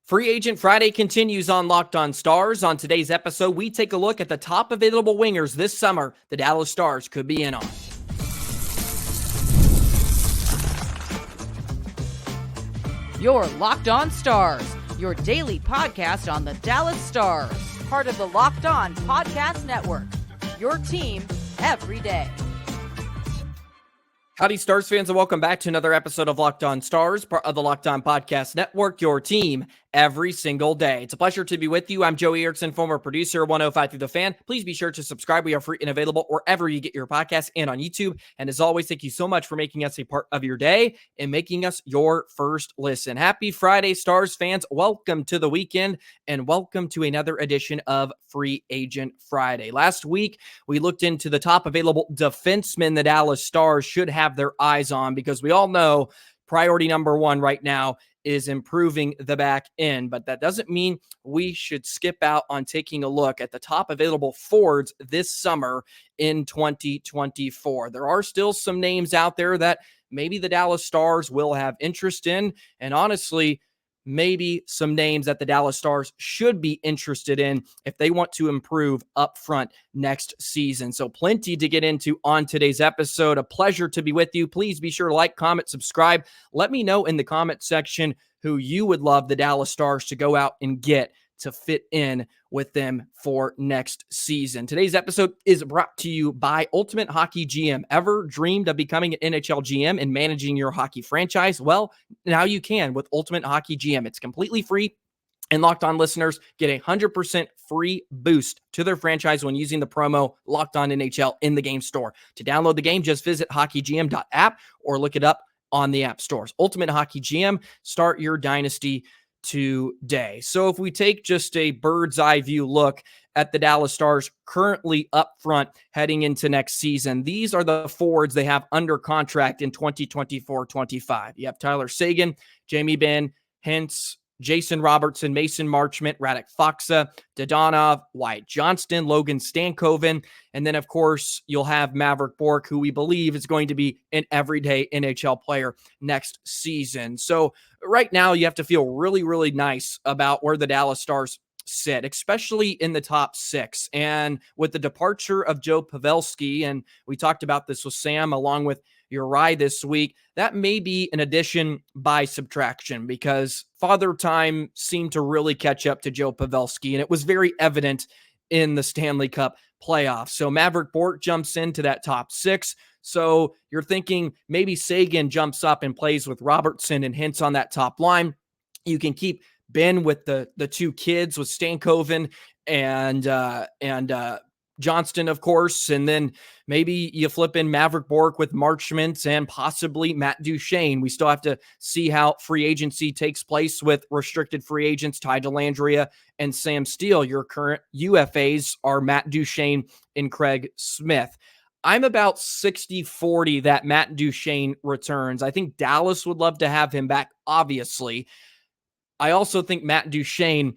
Free Agent Friday continues on Locked On Stars. On today's episode, we take a look at the top available wingers this summer the Dallas Stars could be in on. Your Locked On Stars, your daily podcast on the Dallas Stars. Part of the Locked On Podcast Network, your team every day. Howdy, Stars fans, and welcome back to another episode of Locked On Stars, part of the Locked On Podcast Network, your team every single day. It's a pleasure to be with you. I'm Joey Erickson, former producer, 105 Through the Fan. Please be sure to subscribe. We are free and available wherever you get your podcasts and on YouTube. And as always, thank you so much for making us a part of your day and making us your first listen. Happy Friday, Stars fans. Welcome to the weekend and welcome to another edition of Free Agent Friday. Last week, we looked into the top available defensemen the Dallas Stars should have their eyes on because we all know priority number one right now is improving the back end, but that doesn't mean we should skip out on taking a look at the top available forwards this summer in 2024. There are still some names out there that maybe the Dallas Stars will have interest in, and honestly, maybe some names that the Dallas Stars should be interested in if they want to improve up front next season. So plenty to get into on today's episode. A pleasure to be with you. Please be sure to like, comment, subscribe. Let me know in the comment section who you would love the Dallas Stars to go out and get to fit in with them for next season. Today's episode is brought to you by Ultimate Hockey GM. Ever dreamed of becoming an NHL GM and managing your hockey franchise? Well, now you can with Ultimate Hockey GM. It's completely free, and Locked On listeners get a 100% free boost to their franchise when using the promo Locked On NHL in the game store. To download the game, just visit hockeygm.app or look it up on the app stores. Ultimate Hockey GM, start your dynasty today. So if we take just a bird's eye view look at the Dallas Stars currently up front heading into next season, these are the forwards they have under contract in 2024-25. You have Tyler Seguin, Jamie Benn, Hintz, Jason Robertson, Mason Marchment, Radek Faksa, Dadonov, Wyatt Johnston, Logan Stankoven, and then, of course, you'll have Maverick Bourque, who we believe is going to be an everyday NHL player next season. So right now, you have to feel really, really nice about where the Dallas Stars sit, especially in the top six. And with the departure of Joe Pavelski, and we talked about this with Sam along with Uri this week, that may be an addition by subtraction because Father Time seemed to really catch up to Joe Pavelski, and it was very evident in the Stanley Cup playoffs. So Maverick Bourque jumps into that top six. So you're thinking maybe Seguin jumps up and plays with Robertson and Hintz on that top line. You can keep Ben with the two kids with Stankoven and Johnston, of course, and then maybe you flip in Maverick Bourque with Marchment and possibly Matt Duchene. We still have to see how free agency takes place with restricted free agents Ty Dellandrea and Sam Steele. Your current UFAs are Matt Duchene and Craig Smith. I'm about 60-40 that Matt Duchene returns. I think Dallas would love to have him back, obviously. I also think Matt Duchene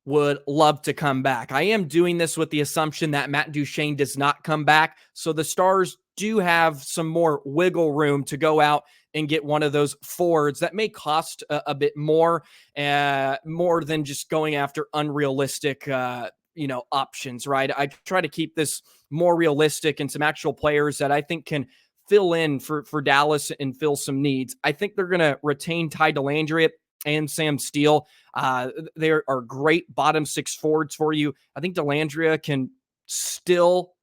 would love to come back. I am doing this with the assumption that Matt Duchene does not come back, so the Stars do have some more wiggle room to go out and get one of those forwards that may cost a bit more than just going after unrealistic options, right? I try to keep this more realistic and some actual players that I think can fill in for Dallas and fill some needs. I think they're going to retain Ty Dellandrea and Sam Steele. They are great bottom six forwards for you. I think Dellandrea can still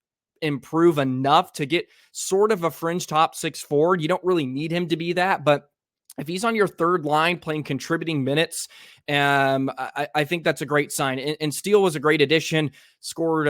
improve enough to get sort of a fringe top six forward. You don't really need him to be that, but if he's on your third line playing contributing minutes, I think that's a great sign. And Steele was a great addition, scored,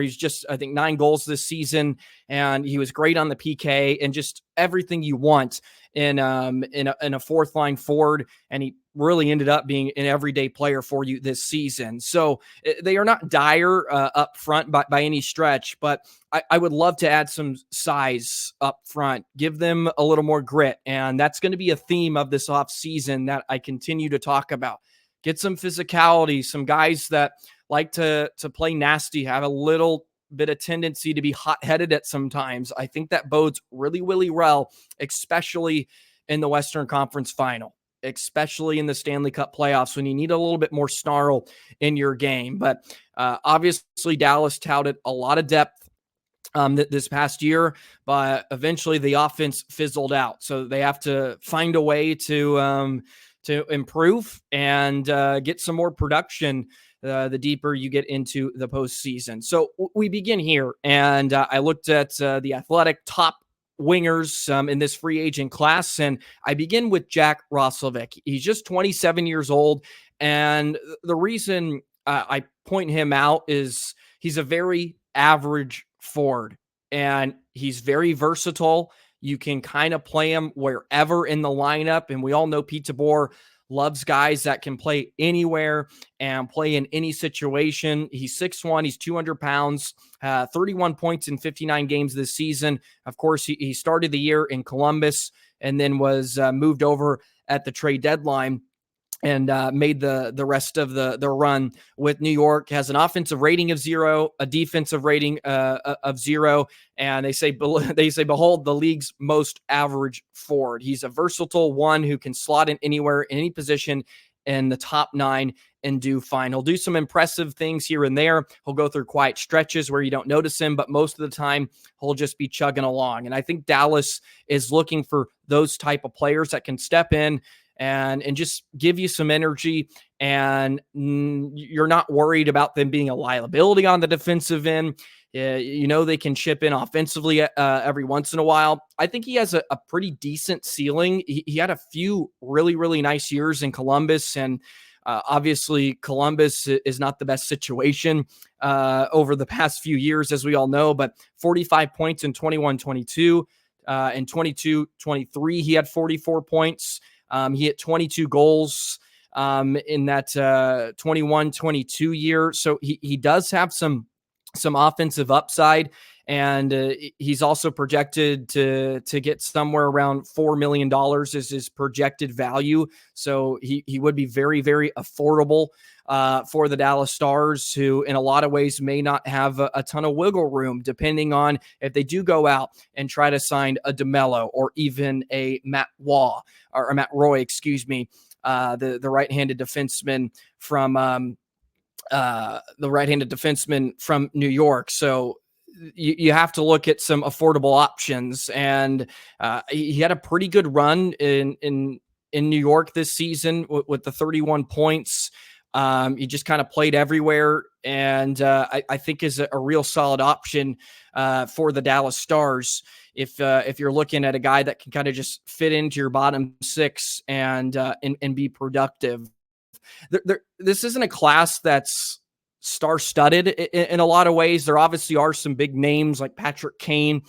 he's just, I think, 9 goals this season, and he was great on the PK and just everything you want in a fourth line forward. And he really ended up being an everyday player for you this season. So they are not dire up front by any stretch, but I would love to add some size up front, give them a little more grit. And that's going to be a theme of this offseason that I continue to talk about. Get some physicality, some guys that like to play nasty, have a little bit of tendency to be hot-headed at sometimes. I think that bodes really, really well, especially in the Western Conference Final. especially in the Stanley Cup playoffs when you need a little bit more snarl in your game. But obviously, Dallas touted a lot of depth this past year, but eventually the offense fizzled out. So they have to find a way to improve and get some more production the deeper you get into the postseason. So we begin here, and I looked at the Athletic top wingers in this free agent class, and I begin with Jack Roslovic. He's just 27 years old, and the reason I point him out is he's a very average forward, and he's very versatile. You can kind of play him wherever in the lineup, and we all know Pete DeBoer loves guys that can play anywhere and play in any situation. He's 6'1", he's 200 pounds, 31 points in 59 games this season. Of course, he started the year in Columbus and then was moved over at the trade deadline and made the rest of the run with New York. Has an offensive rating of 0, a defensive rating of 0, and they say behold the league's most average forward. He's a versatile one who can slot in anywhere, in any position in the top 9 and do fine. He'll do some impressive things here and there. He'll go through quiet stretches where you don't notice him, but most of the time he'll just be chugging along. And I think Dallas is looking for those type of players that can step in and just give you some energy, and you're not worried about them being a liability on the defensive end. They can chip in offensively every once in a while. I think he has a pretty decent ceiling. He had a few really, really nice years in Columbus, and obviously Columbus is not the best situation over the past few years, as we all know, but 45 points in 21-22. In 22-23, he had 44 points. He hit 22 goals in that 21-22 year. So he does have some offensive upside, and he's also projected to get somewhere around $4 million is his projected value. So he would be very, very affordable for the Dallas Stars, who in a lot of ways may not have a ton of wiggle room, depending on if they do go out and try to sign a DeMello or even a Matt Roy, the right-handed defenseman from New York. So you have to look at some affordable options, and he had a pretty good run in New York this season with the 31 points. He just kind of played everywhere, and I think is a real solid option for the Dallas Stars if you're looking at a guy that can kind of just fit into your bottom 6 and be productive. This isn't a class that's star-studded in a lot of ways. There obviously are some big names, like Patrick Kane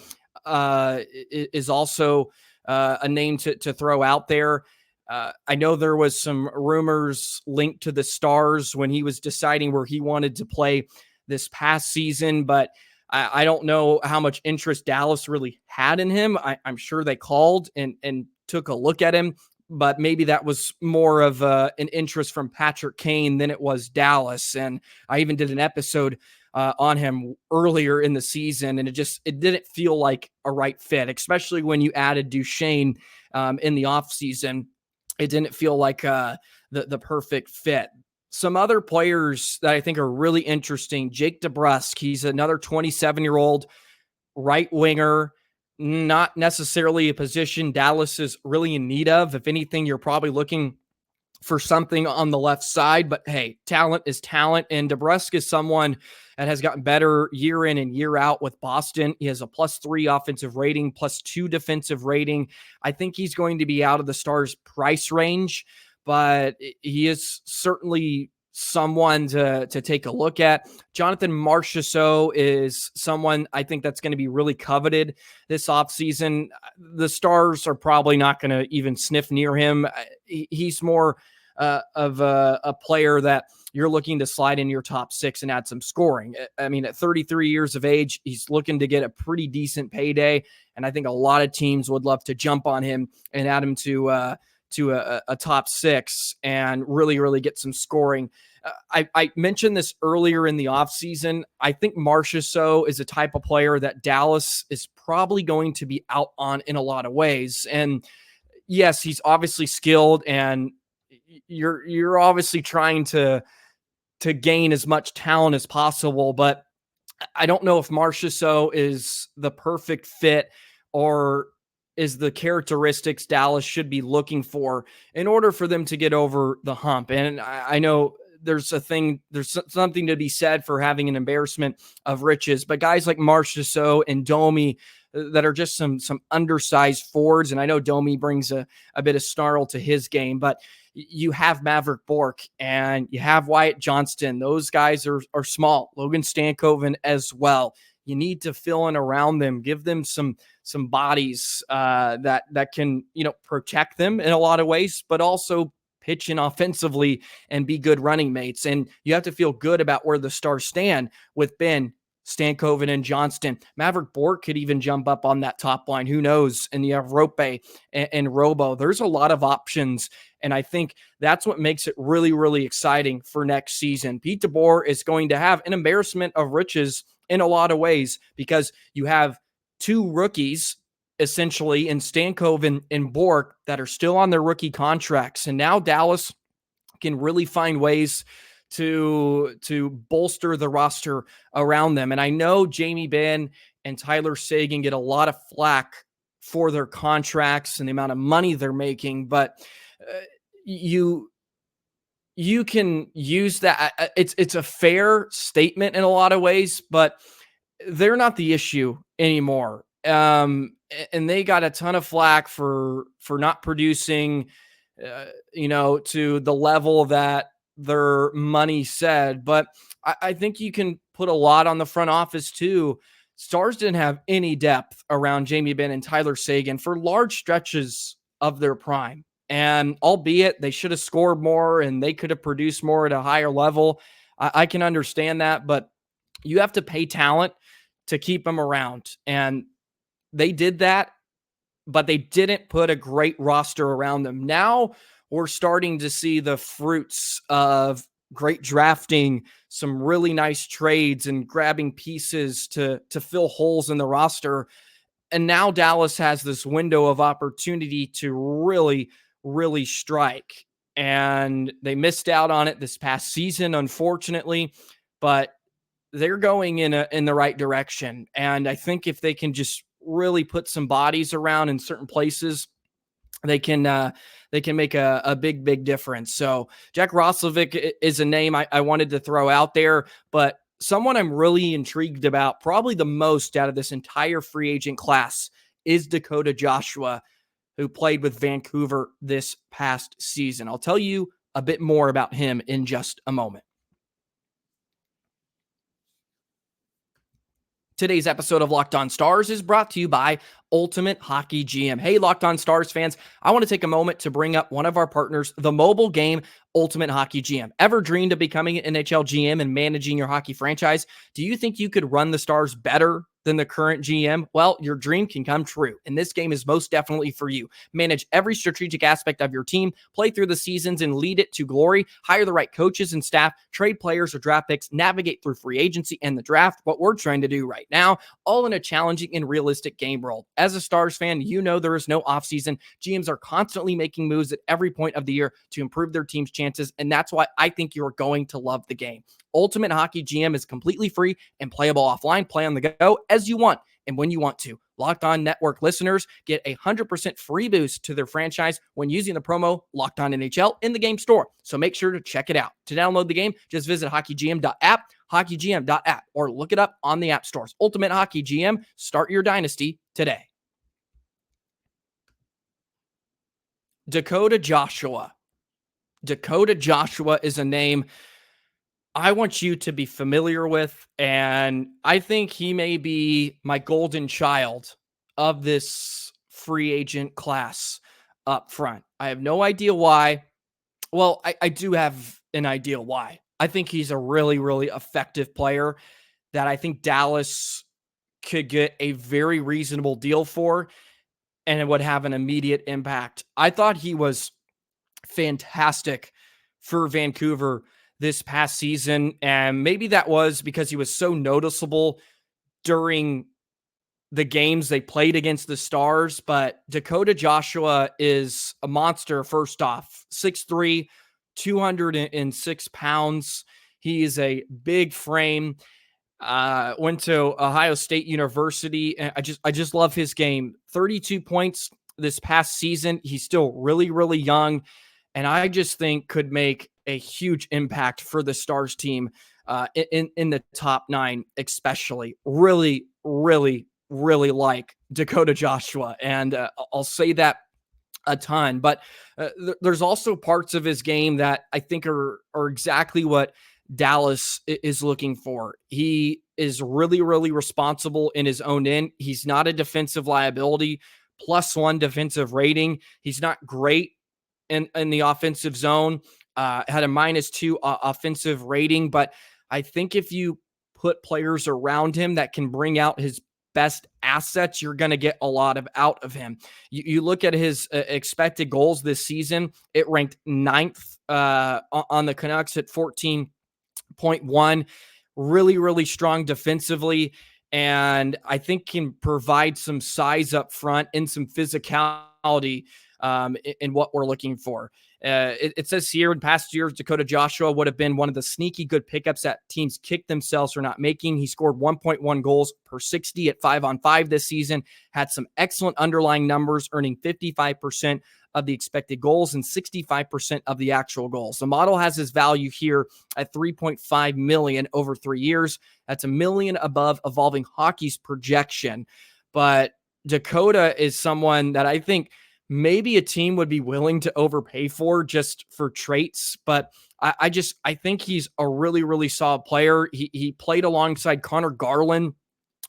is also a name to throw out there. I know there was some rumors linked to the Stars when he was deciding where he wanted to play this past season, but I don't know how much interest Dallas really had in him. I'm sure they called and took a look at him, but maybe that was more of an interest from Patrick Kane than it was Dallas. And I even did an episode on him earlier in the season, and it didn't feel like a right fit, especially when you added Duchene in the offseason. It didn't feel like the perfect fit. Some other players that I think are really interesting, Jake DeBrusk. He's another 27-year-old right winger, not necessarily a position Dallas is really in need of. If anything, you're probably looking for something on the left side, but hey, talent is talent. And DeBrusk is someone that has gotten better year in and year out with Boston. He has a +3 offensive rating, +2 defensive rating. I think he's going to be out of the Stars' price range, but he is certainly someone to take a look at. Jonathan Marchessault is someone I think that's going to be really coveted this offseason. The Stars are probably not going to even sniff near him. He's more of a player that you're looking to slide in your top 6 and add some scoring. I mean, at 33 years of age, he's looking to get a pretty decent payday, and I think a lot of teams would love to jump on him and add him to a top 6 and really, really get some scoring. I mentioned this earlier in the offseason. I think Marchessault is a type of player that Dallas is probably going to be out on in a lot of ways. And yes, he's obviously skilled, and you're obviously trying to gain as much talent as possible, but I don't know if Marchessault is the perfect fit or is the characteristics Dallas should be looking for in order for them to get over the hump. And I know there's something to be said for having an embarrassment of riches, but guys like Marchessault and Domi that are just some undersized forwards. And I know Domi brings a bit of snarl to his game, but you have Maverick Bourque and you have Wyatt Johnston. Those guys are small. Logan Stankoven as well. You need to fill in around them, give them some bodies that can, protect them in a lot of ways, but also pitch in offensively and be good running mates. And you have to feel good about where the Stars stand with Benn, Stankoven, and Johnston. Maverick Bourque could even jump up on that top line. Who knows? And you have Roope and Robo. There's a lot of options. And I think that's what makes it really, really exciting for next season. Pete DeBoer is going to have an embarrassment of riches in a lot of ways because you have two rookies essentially in Stankoven and Bourque that are still on their rookie contracts. And now Dallas can really find ways to bolster the roster around them. And I know Jamie Benn and Tyler Seguin get a lot of flack for their contracts and the amount of money they're making, but you can use that. It's a fair statement in a lot of ways, but they're not the issue anymore. And they got a ton of flack for not producing, to the level that their money said. But I think you can put a lot on the front office too. Stars didn't have any depth around Jamie Benn and Tyler Seguin for large stretches of their prime. And albeit they should have scored more and they could have produced more at a higher level, I can understand that. But you have to pay talent to keep them around. And they did that, but they didn't put a great roster around them. Now we're starting to see the fruits of great drafting, some really nice trades and grabbing pieces to fill holes in the roster. And now Dallas has this window of opportunity to really, really strike. And they missed out on it this past season, unfortunately, but they're going in the right direction. And I think if they can just really put some bodies around in certain places, they can make a big difference. So Jack Roslovic is a name I wanted to throw out there, but someone I'm really intrigued about, probably the most out of this entire free agent class, is Dakota Joshua, who played with Vancouver this past season. I'll tell you a bit more about him in just a moment. Today's episode of Locked On Stars is brought to you by Ultimate Hockey GM. Hey, Locked On Stars fans, I want to take a moment to bring up one of our partners, the mobile game Ultimate Hockey GM. Ever dreamed of becoming an NHL GM and managing your hockey franchise? Do you think you could run the Stars better than the current GM? Well, your dream can come true, and this game is most definitely for you. Manage every strategic aspect of your team, play through the seasons and lead it to glory, hire the right coaches and staff, trade players or draft picks, navigate through free agency and the draft, what we're trying to do right now, all in a challenging and realistic game world. As a Stars fan, you know there is no offseason. GMs are constantly making moves at every point of the year to improve their team's chances, and that's why I think you're going to love the game. Ultimate Hockey GM is completely free and playable offline. Play on the go as you want and when you want to. Locked On Network listeners get a 100% free boost to their franchise when using the promo Locked On NHL in the game store. So make sure to check it out. To download the game, just visit hockeygm.app, hockeygm.app, or look it up on the app stores. Ultimate Hockey GM, start your dynasty today. Dakota Joshua. Dakota Joshua is a name I want you to be familiar with, and I think he may be my golden child of this free agent class up front. I have no idea why. Well, I do have an idea why. I think he's a really, really effective player that I think Dallas could get a very reasonable deal for, and it would have an immediate impact. I thought he was fantastic for Vancouver this past season, and maybe that was because he was so noticeable during the games they played against the Stars, but Dakota Joshua is a monster. First off, 6'3", 206 pounds. He is a big frame. Went to Ohio State University. And I just love his game. 32 points this past season. He's still really, really young. And I just think could make a huge impact for the Stars team in the top 9, especially. Really, really, really like Dakota Joshua. And I'll say that a ton, but there's also parts of his game that I think are exactly what Dallas is looking for. He is really, really responsible in his own end. He's not a defensive liability, +1 defensive rating. He's not great in the offensive zone, had a -2 offensive rating, but I think if you put players around him that can bring out his best assets, you're going to get a lot out of him. You look at his expected goals this season, it ranked 9th on the Canucks at 14.1. Really, really strong defensively, and I think can provide some size up front and some physicality in what we're looking for. It says here in past years, Dakota Joshua would have been one of the sneaky good pickups that teams kick themselves for not making. He scored 1.1 goals per 60 at 5-on-5 this season, had some excellent underlying numbers, earning 55% of the expected goals and 65% of the actual goals. The model has his value here at $3.5 million over 3 years. That's $1 million above Evolving Hockey's projection. But Dakota is someone that I think maybe a team would be willing to overpay for just for traits, but I think he's a really, really solid player. He played alongside Connor Garland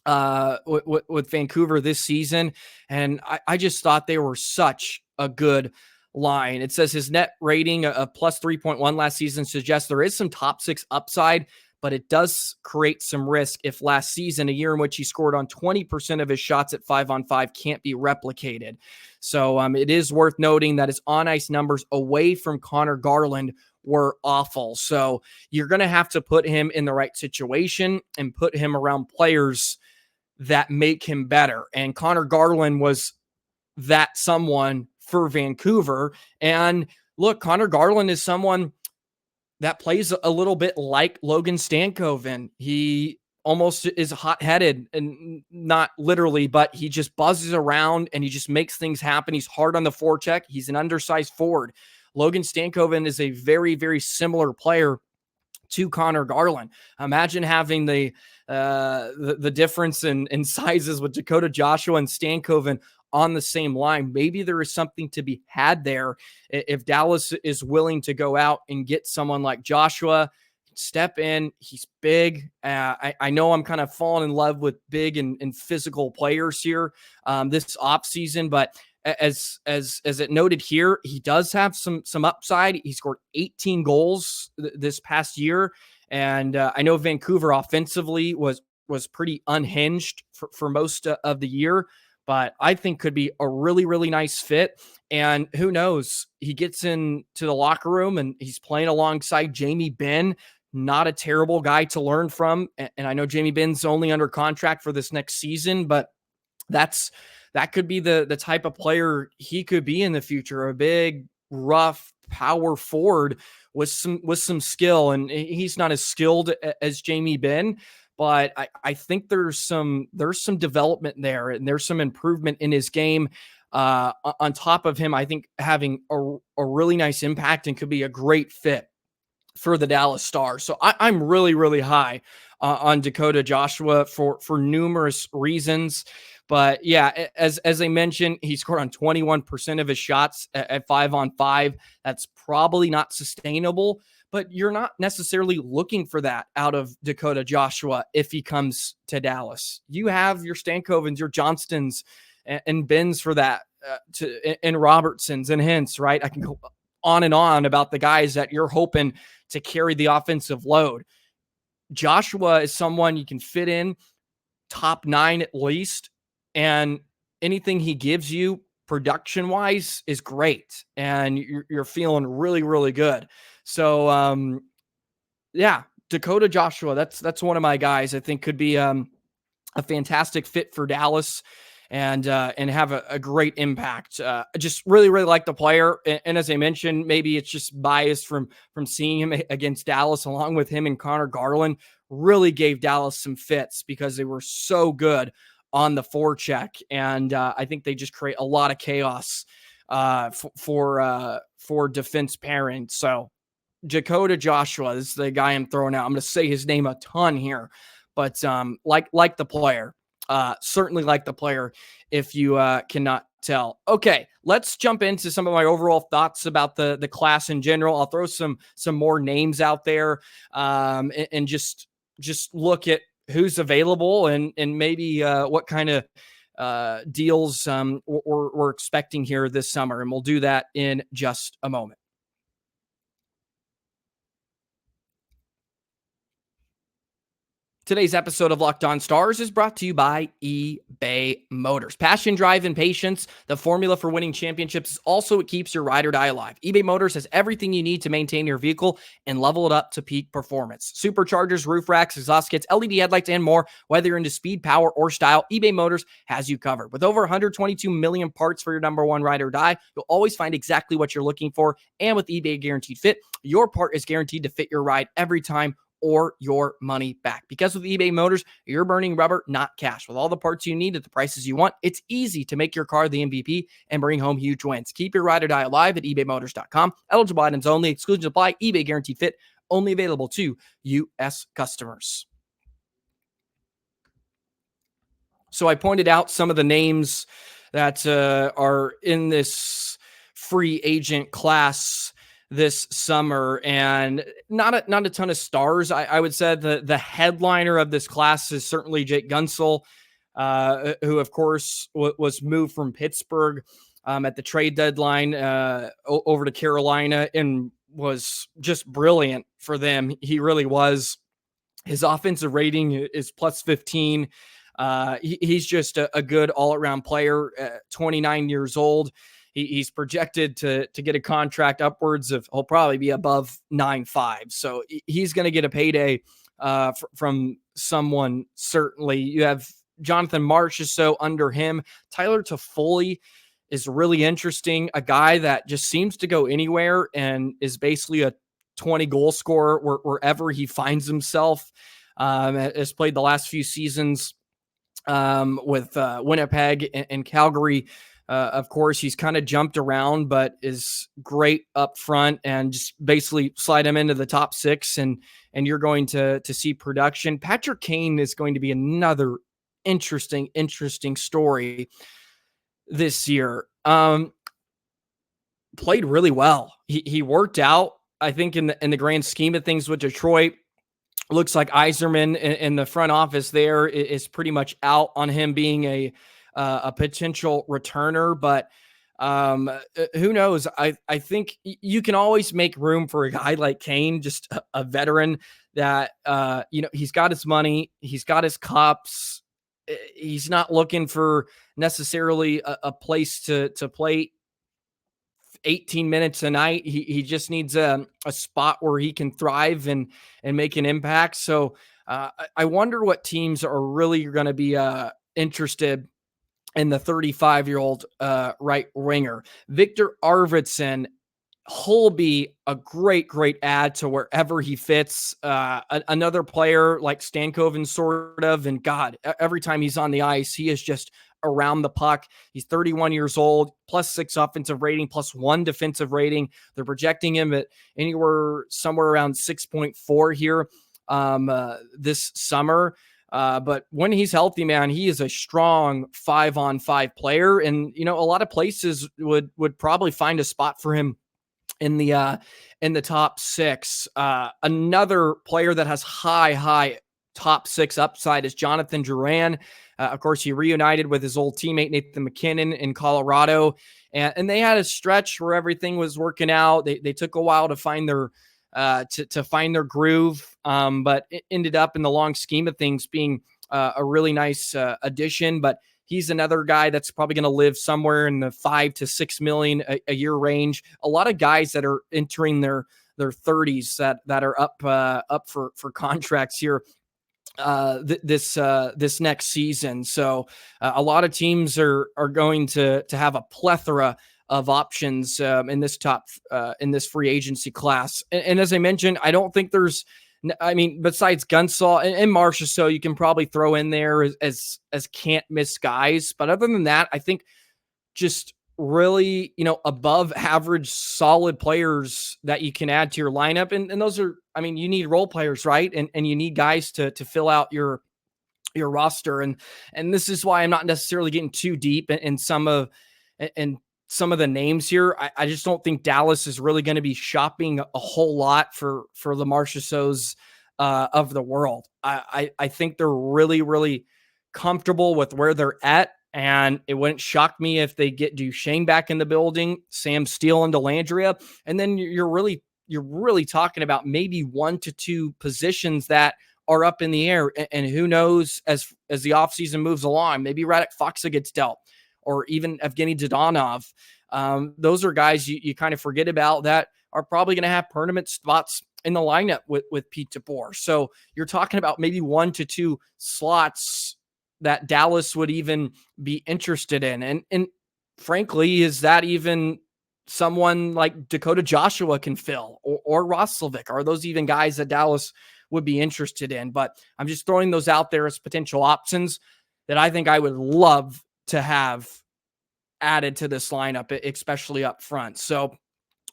with Vancouver this season, and I just thought they were such a good line. It says his net rating of +3.1 last season suggests there is some top 6 upside, but it does create some risk if last season, a year in which he scored on 20% of his shots at 5-on-5, can't be replicated. So it is worth noting that his on-ice numbers away from Connor Garland were awful. So you're going to have to put him in the right situation and put him around players that make him better. And Connor Garland was that someone for Vancouver. And look, Connor Garland is someone that plays a little bit like Logan Stankoven. He almost is hot-headed, and not literally, but he just buzzes around and he just makes things happen. He's hard on the forecheck. He's an undersized forward. Logan Stankoven is a very, very similar player to Connor Garland. Imagine having the difference in sizes with Dakota Joshua and Stankoven on the same line. Maybe there is something to be had there if Dallas is willing to go out and get someone like Joshua, step in. He's big. I know I'm kind of falling in love with big and physical players here this offseason, but as it noted here, he does have some upside. He scored 18 goals this past year, and I know Vancouver offensively was pretty unhinged for most of the year, but I think could be a really, really nice fit. And who knows, he gets into the locker room and he's playing alongside Jamie Benn, not a terrible guy to learn from. And I know Jamie Benn's only under contract for this next season, but that could be the type of player he could be in the future, a big, rough power forward with some skill. And he's not as skilled as Jamie Benn, but I think there's some development there, and there's some improvement in his game. On top of him, I think having a really nice impact and could be a great fit for the Dallas Stars. So I'm really, really high on Dakota Joshua for numerous reasons. But yeah, as I mentioned, he scored on 21% of his shots at 5-on-5. That's probably not sustainable, but you're not necessarily looking for that out of Dakota Joshua if he comes to Dallas. You have your Stankovens, your Johnstons, and Benns for that, and Robertsons and Hintz, right? I can go on and on about the guys that you're hoping to carry the offensive load. Joshua is someone you can fit in top 9 at least, and anything he gives you production-wise is great, and you're feeling really, really good. So, yeah, Dakota Joshua, that's one of my guys I think could be a fantastic fit for Dallas and have a great impact. Just really like the player. And as I mentioned, maybe it's just biased from seeing him against Dallas, along with him and Connor Garland, really gave Dallas some fits because they were so good on the forecheck. And I think they just create a lot of chaos for defense pairing. So Dakota Joshua is the guy I'm throwing out. I'm going to say his name a ton here, but like the player, certainly like the player if you cannot tell. Okay, let's jump into some of my overall thoughts about the class in general. I'll throw some more names out there and just look at who's available and maybe what kind of deals we're expecting here this summer. And we'll do that in just a moment. Today's episode of Locked On Stars is brought to you by eBay Motors. Passion, drive, and patience, the formula for winning championships, is also what keeps your ride or die alive. eBay Motors has everything you need to maintain your vehicle and level it up to peak performance. Superchargers, roof racks, exhaust kits, LED headlights, and more. Whether you're into speed, power, or style, eBay Motors has you covered. With over 122 million parts for your number one ride or die, you'll always find exactly what you're looking for. And with eBay Guaranteed Fit, your part is guaranteed to fit your ride every time or your money back. Because with eBay Motors, you're burning rubber, not cash. With all the parts you need at the prices you want, it's easy to make your car the MVP and bring home huge wins. Keep your ride or die alive at ebaymotors.com. Eligible items only. Exclusions apply. eBay Guaranteed Fit. Only available to U.S. customers. So I pointed out some of the names that are in this free agent class this summer, and not a ton of stars. I would say the headliner of this class is certainly Jake Guentzal, who of course was moved from Pittsburgh at the trade deadline over to Carolina and was just brilliant for them. He really was. His offensive rating is plus 15. He's just a good all-around player, 29 years old. He's projected to get a contract upwards of, he'll probably be above 9.5. So he's going to get a payday from someone, certainly. You have Jonathan Marsh is so under him. Tyler Toffoli is really interesting, a guy that just seems to go anywhere and is basically a 20 goal scorer wherever he finds himself. Has played the last few seasons with Winnipeg and Calgary. Of course, he's kind of jumped around, but is great up front, and just basically slide him into the top six, and you're going to see production. Patrick Kane is going to be another interesting story this year. Played really well. He worked out, I think, in the grand scheme of things with Detroit. Looks like Yzerman in the front office there is pretty much out on him being a potential returner, but who knows? I think you can always make room for a guy like Kane, just a veteran that, he's got his money, he's got his cups. He's not looking for necessarily a place to play 18 minutes a night. He just needs a spot where he can thrive and make an impact. So I wonder what teams are really going to be interested in the 35-year-old right winger. Victor Arvidsson, he'll be a great add to wherever he fits. Another player like Stankoven, sort of, and God, every time he's on the ice, he is just around the puck. He's 31 years old, +6 offensive rating, +1 defensive rating. They're projecting him at somewhere around 6.4 here this summer. But when he's healthy, man, he is a strong 5-on-5 player. And, a lot of places would probably find a spot for him in the top six. Another player that has high top six upside is Jonathan Duran. Of course, he reunited with his old teammate Nathan McKinnon in Colorado, and they had a stretch where everything was working out. They took a while to find their to find their groove, but it ended up in the long scheme of things being a really nice addition. But he's another guy that's probably going to live somewhere in the $5 to $6 million a year range. A lot of guys that are entering their 30s that are up for contracts here this next season. So a lot of teams are going to have a plethora of options in this free agency class. And as I mentioned, I don't think there's, I mean, besides Guentzal and Marcia, so you can probably throw in there as can't miss guys. But other than that, I think just really, above average solid players that you can add to your lineup. And those are, I mean, you need role players, right? And you need guys to fill out your roster. And this is why I'm not necessarily getting too deep in some of the names here. I just don't think Dallas is really going to be shopping a whole lot for the Marchessaults of the world. I think they're really, really comfortable with where they're at. And it wouldn't shock me if they get Duchene back in the building, Sam Steele and Dellandrea. And then you're really talking about maybe 1 to 2 positions that are up in the air. And who knows, as the offseason moves along, maybe Radek Faksa gets dealt, or even Evgeny Dodonov. Those are guys you kind of forget about that are probably going to have permanent spots in the lineup with Pete DeBoer. So you're talking about maybe 1 to 2 slots that Dallas would even be interested in. And frankly, is that even someone like Dakota Joshua can fill, or Roslovic? Are those even guys that Dallas would be interested in? But I'm just throwing those out there as potential options that I think I would love to have added to this lineup, especially up front. So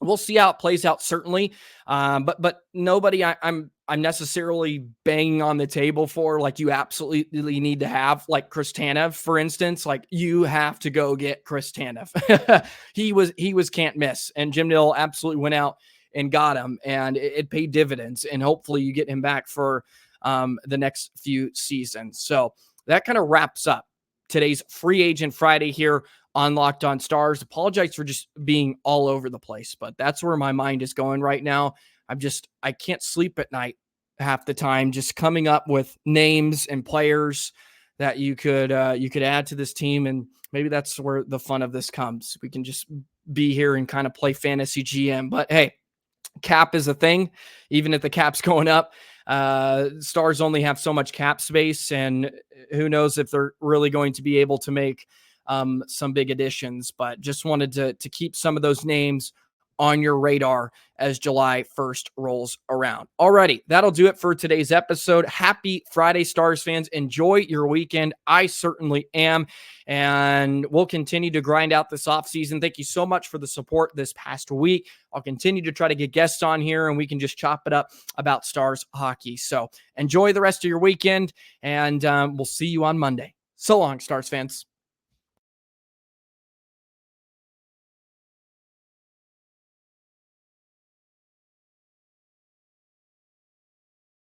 we'll see how it plays out, certainly. But nobody I'm necessarily banging on the table for, like, you absolutely need to have, like Chris Tanev, for instance. Like, you have to go get Chris Tanev. He was can't miss. And Jim Nill absolutely went out and got him, and it paid dividends. And hopefully you get him back for the next few seasons. So that kind of wraps up today's Free Agent Friday here on Locked On Stars. Apologize for just being all over the place, but that's where my mind is going right now. I can't sleep at night half the time, just coming up with names and players that you could add to this team. And maybe that's where the fun of this comes. We can just be here and kind of play fantasy GM. But hey, cap is a thing. Even if the cap's going up, Stars only have so much cap space, and who knows if they're really going to be able to make some big additions. But just wanted to keep some of those names on your radar as July 1st rolls around. Alrighty, that'll do it for today's episode. Happy Friday, Stars fans. Enjoy your weekend. I certainly am. And we'll continue to grind out this offseason. Thank you so much for the support this past week. I'll continue to try to get guests on here, and we can just chop it up about Stars hockey. So enjoy the rest of your weekend, and we'll see you on Monday. So long, Stars fans.